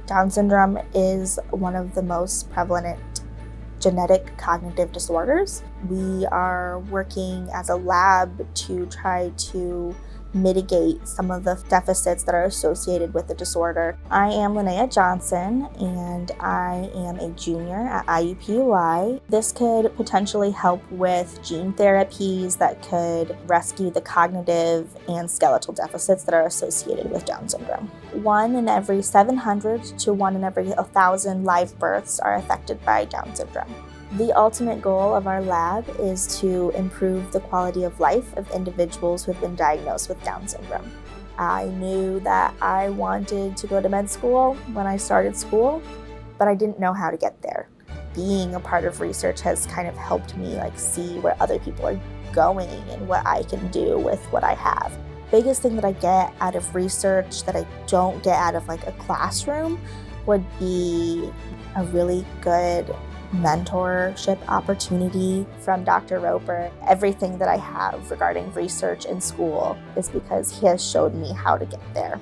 Down syndrome is one of the most prevalent genetic cognitive disorders. We are working as a lab to try to mitigate some of the deficits that are associated with the disorder. I am Linnea Johnson, and I am a junior at IUPUI. This could potentially help with gene therapies that could rescue the cognitive and skeletal deficits that are associated with Down syndrome. 1 in every 700 to 1 in every 1,000 live births are affected by Down syndrome. The ultimate goal of our lab is to improve the quality of life of individuals who have been diagnosed with Down syndrome. I knew that I wanted to go to med school when I started school, but I didn't know how to get there. Being a part of research has kind of helped me see where other people are going and what I can do with what I have. Biggest thing that I get out of research that I don't get out of a classroom would be a really good mentorship opportunity from Dr. Roper. Everything that I have regarding research in school is because he has showed me how to get there.